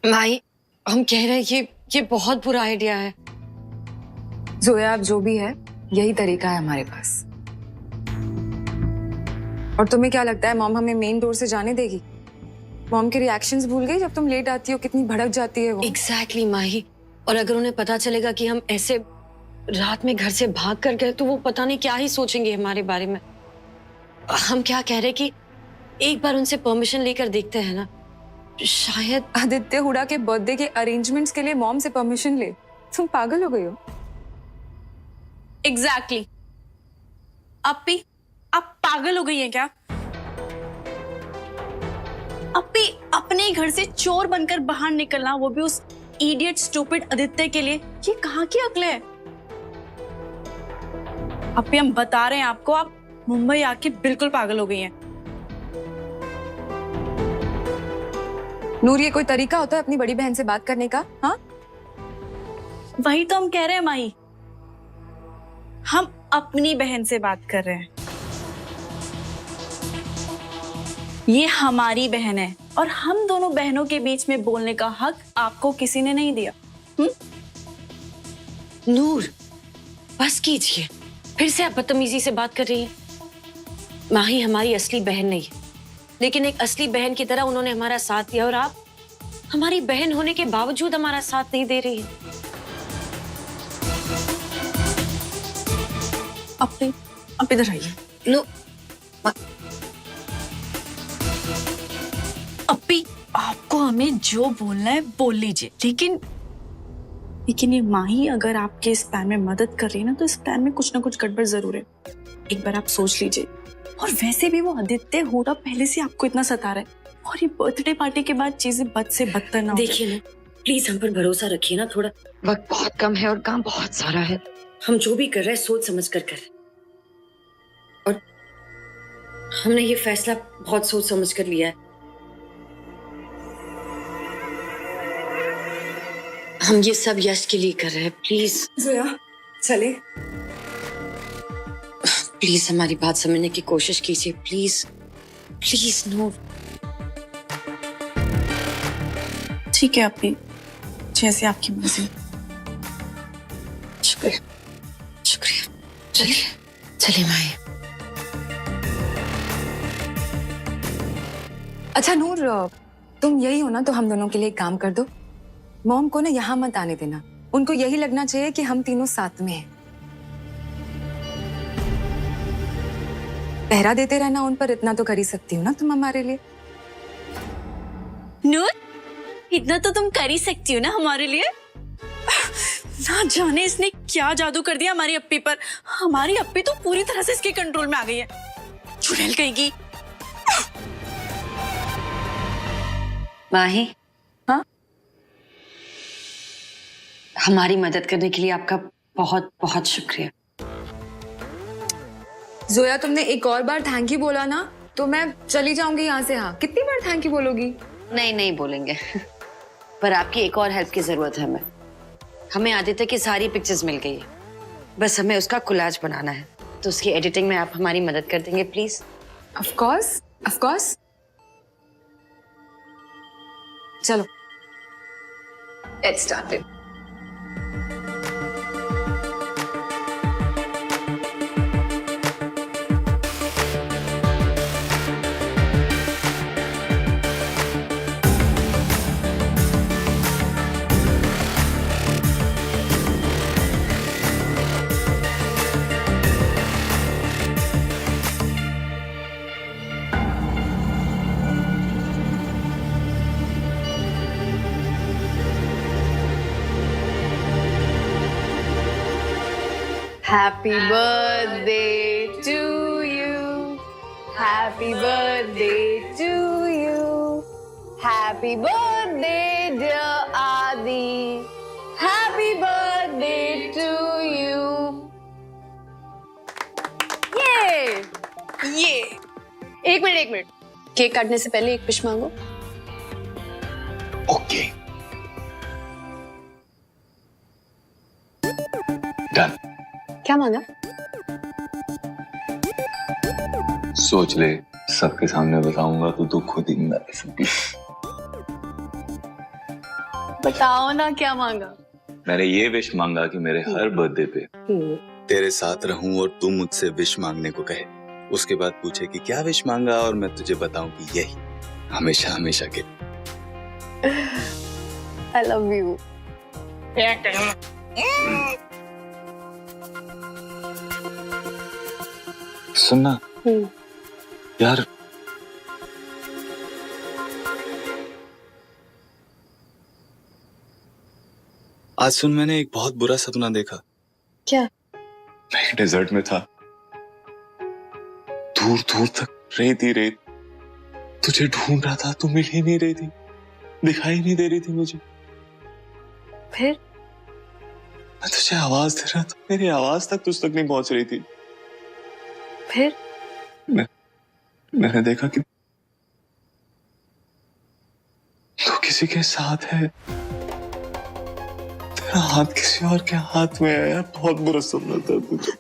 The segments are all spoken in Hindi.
माई, हम कह रहे हैं ये बहुत बुरा आइडिया है। जोया, अब जो भी है यही तरीका है हमारे पास। और तुम्हें क्या लगता है मॉम हमें मेन डोर से जाने देगी? मॉम के रिएक्शंस भूल गई? जब तुम लेट आती हो कितनी भड़क जाती है वो। एग्जैक्टली माही, और अगर उन्हें पता चलेगा कि हम ऐसे रात में घर से भाग कर गए तो वो पता नहीं क्या ही सोचेंगे हमारे बारे में। हम क्या कह रहे कि एक बार उनसे परमिशन लेकर देखते हैं ना, शायद। आदित्य हुडा के बर्थडे के अरेंजमेंट्स के लिए मॉम से परमिशन ले? तुम पागल हो गई हो? एग्जैक्टली। अपी, आप पागल हो गई हैं क्या? अपी, अपने घर से चोर बनकर बाहर निकलना, वो भी उस इडियट स्टूपिड आदित्य के लिए, ये कहाँ की अक्ल है? अपी, हम बता रहे हैं आपको, आप मुंबई आके बिल्कुल पागल हो गई हैं। नूर, ये कोई तरीका होता है अपनी बड़ी बहन से बात करने का? हाँ, वही तो हम कह रहे हैं माही, हम अपनी बहन से बात कर रहे हैं। ये हमारी बहन है और हम दोनों बहनों के बीच में बोलने का हक आपको किसी ने नहीं दिया। नूर, बस कीजिए, फिर से आप बदतमीजी से बात कर रही हैं। माही हमारी असली बहन नहीं है, लेकिन एक असली बहन की तरह उन्होंने हमारा साथ दिया, और आप हमारी बहन होने के बावजूद हमारा साथ नहीं दे रही हैं। आप इधर आइए। नो, अपी, आपको हमें जो बोलना है बोल लीजिए, लेकिन ये माही अगर आपके इस प्लान में मदद कर रही है ना, तो इस प्लान में कुछ ना कुछ गड़बड़ जरूर है। एक बार आप सोच लीजिए। और वैसे भी वो आदित्य हुडा पहले से आपको इतना सता रहा है, और ये बर्थडे पार्टी के बाद चीजें बद से बदतर ना हो जाए। देखिए ना, प्लीज हम पर भरोसा रखिए ना। थोड़ा वक्त बहुत कम है और काम बहुत सारा है। हम जो भी कर रहे हैं सोच समझ कर रहे हैं, और हमने ये फैसला बहुत सोच समझ कर लिया है। हम ये सब यश के लिए कर रहे हैं। प्लीज जोया, चले। प्लीज हमारी बात समझने की कोशिश कीजिए। प्लीज प्लीज नूर। ठीक है अपी, जैसे आपकी मर्जी। शुक्रिया शुक्रिया। चलिए चलिए माही। अच्छा नूर, तुम यही हो ना, तो हम दोनों के लिए एक काम कर दो। मॉम को ना यहाँ मत आने देना। उनको यही लगना चाहिए कि हम तीनों साथ में हैं। पहरा देते रहना उन पर, इतना तो कर ही सकती हो ना तुम हमारे लिए। नूर, इतना तो तुम कर ही सकती हो ना हमारे लिए। ना जाने इसने क्या जादू कर दिया हमारी अप्पी पर। हमारी अप्पी तो पूरी तरह से इसके कंट्रोल में आ गई है। चुड़ैल कहेगी। माही, हाँ, हमारी मदद करने के लिए आपका बहुत बहुत शुक्रिया। जोया, तुमने एक और बार थैंक यू बोला ना तो मैं चली जाऊंगी यहाँ से। हाँ, कितनी बार थैंक यू बोलोगी? नहीं नहीं बोलेंगे। पर आपकी एक और हेल्प की जरूरत है हमें आदित्य की सारी पिक्चर्स मिल गई है, बस हमें उसका कोलाज बनाना है। तो उसकी एडिटिंग में आप हमारी मदद कर देंगे please? Of course, of course. चलो, let's start it. Happy birthday to you. Happy birthday to you. Happy birthday dear Adi. Happy birthday to you. ये एक मिनट, केक काटने से पहले एक विश मांगो। Okay, done. क्या मांगा? सोच ले, सबके सामने बताऊंगा तो तू खुद ही ना रह सकती। बताओ ना क्या मांगा। मैंने ये विश मांगा कि मेरे हर बर्थडे पे तेरे साथ रहूं और तू मुझसे विश मांगने को कहे। उसके बाद पूछे कि क्या विश मांगा और मैं तुझे बताऊं कि यही हमेशा हमेशा के। I love you. सुनना यार, आज सुन, मैंने एक बहुत बुरा सपना देखा। क्या? मैं एक डेजर्ट में था, दूर दूर तक रेत ही रेत। तुझे ढूंढ रहा था, तू मिल ही नहीं रही थी, दिखाई नहीं दे रही थी मुझे। फिर? मैं तुझे आवाज दे रहा था, मेरी आवाज तक तुझ तक नहीं पहुंच रही थी। फिर? मैंने देखा कि तू किसी के साथ है, तेरा हाथ किसी और के हाथ में है। यार बहुत बुरा सपना था तुझे।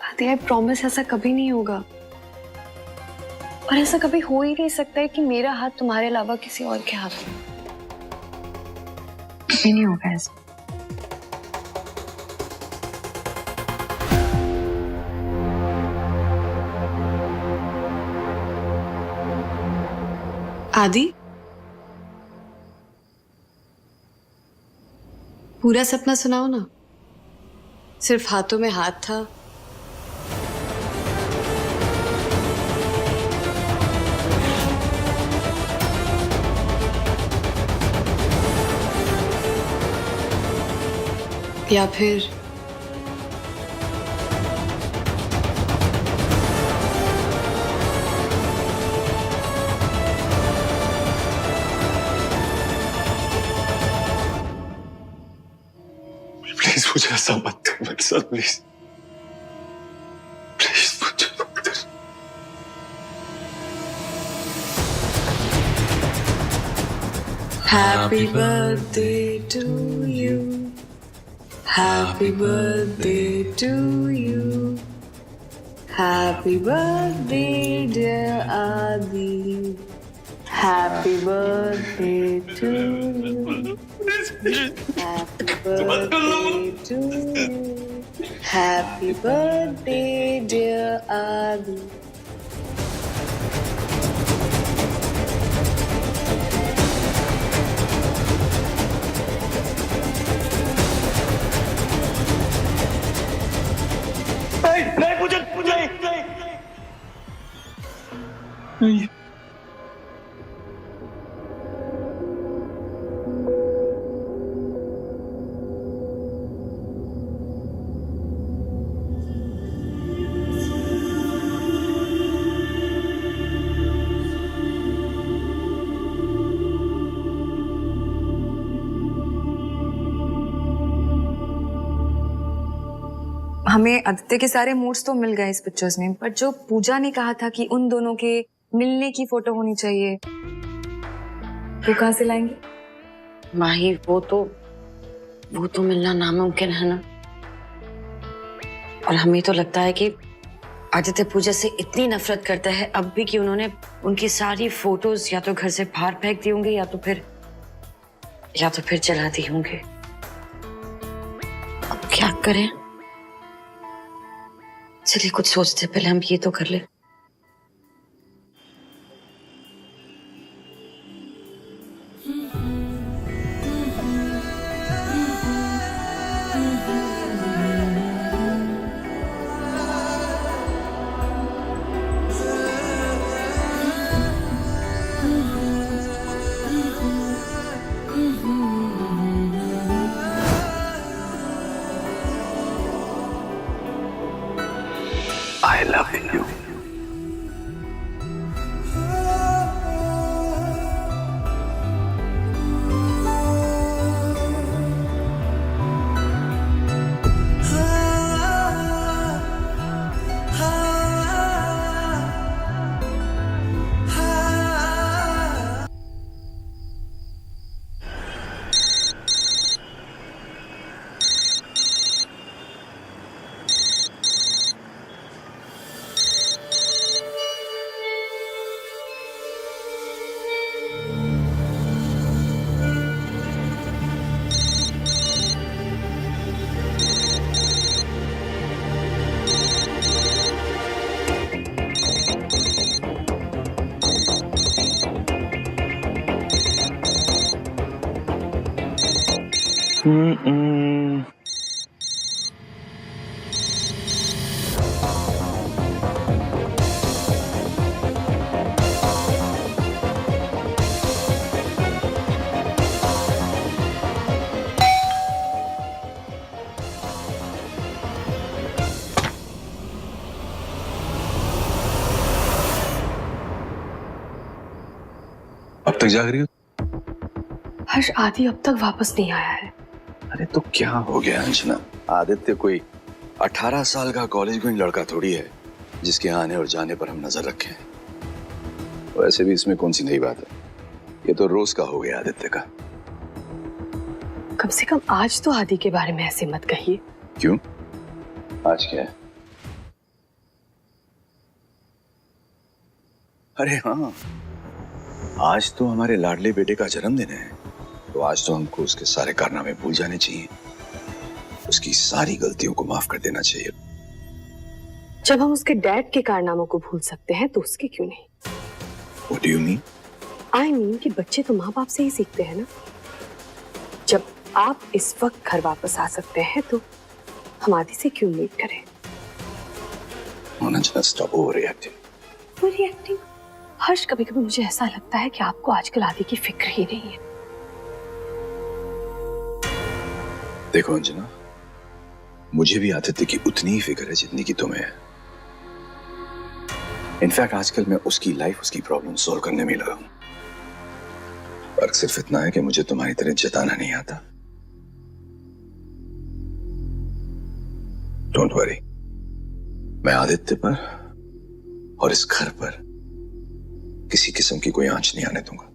आदि, आई प्रॉमिस ऐसा कभी नहीं होगा। और ऐसा कभी हो ही नहीं सकता है कि मेरा हाथ तुम्हारे अलावा किसी और के हाथ में। कभी नहीं होगा ऐसा। आदि, पूरा सपना सुनाओ ना। सिर्फ हाथों में हाथ था। या फिर प्लीज मुझे ऐसा मत कर मेरे साथ, प्लीज प्लीज मुझे मत कर। Happy birthday to you. Happy birthday to you. Happy birthday, dear Adi. Happy birthday to you. Happy birthday to you. Happy birthday, dear Adi. नहीं। हमें आदित्य के सारे मूड्स तो मिल गए इस पिक्चर्स में, पर जो पूजा ने कहा था कि उन दोनों के मिलने की फोटो होनी चाहिए, वो कहाँ से लाएंगे? माही, वो तो मिलना नामुमकिन है ना। और हमें तो लगता है कि आदित्य पूजा से इतनी नफरत करता है अब भी कि उन्होंने उनकी सारी फोटोज या तो घर से बाहर फेंक दी होंगी या तो फिर जला दी होंगे। अब क्या करें? चलिए कुछ सोचते पहले हम ये तो कर ले। I love you. अब तक जाग रही हो? हर्ष, आदि अब तक वापस नहीं आया है। अरे तो क्या हो गया अंजना? आदित्य कोई 18 साल का कॉलेज गोइंग लड़का थोड़ी है जिसके आने और जाने पर हम नजर रखें। वैसे भी इसमें कौन सी नई बात है, ये तो रोज का हो गया आदित्य का। कम से कम आज तो आदि के बारे में ऐसे मत कहिए। क्यों? आज क्या है? अरे हाँ, आज तो हमारे लाडले बेटे का जन्मदिन है, तो आज तो हमको उसके सारे कारनामे भूल जाने चाहिए, उसकी सारी गलतियों को माफ कर देना चाहिए। जब हम उसके डैड के कारनामों को भूल सकते हैं तो उसके क्यों नहीं? What do you mean? I mean कि बच्चे तो माँ बाप से ही सीखते हैं ना। जब आप इस वक्त घर वापस आ सकते हैं तो हम आदि से क्यों उम्मीद करें? Anjana, stop overreacting. रिएक्टिंग? हर्ष, कभी कभी मुझे ऐसा लगता है कि आपको आजकल आदि की फिक्र ही नहीं है। देखो अंजना, मुझे भी आदित्य की उतनी ही फिक्र है जितनी की तुम्हें है। इनफैक्ट आजकल मैं उसकी लाइफ, उसकी प्रॉब्लम सॉल्व करने में लगा हूं। फर्क सिर्फ इतना है कि मुझे तुम्हारी तरह जताना नहीं आता। डोंट वरी, मैं आदित्य पर और इस घर पर किसी किस्म की कोई आंच नहीं आने दूंगा।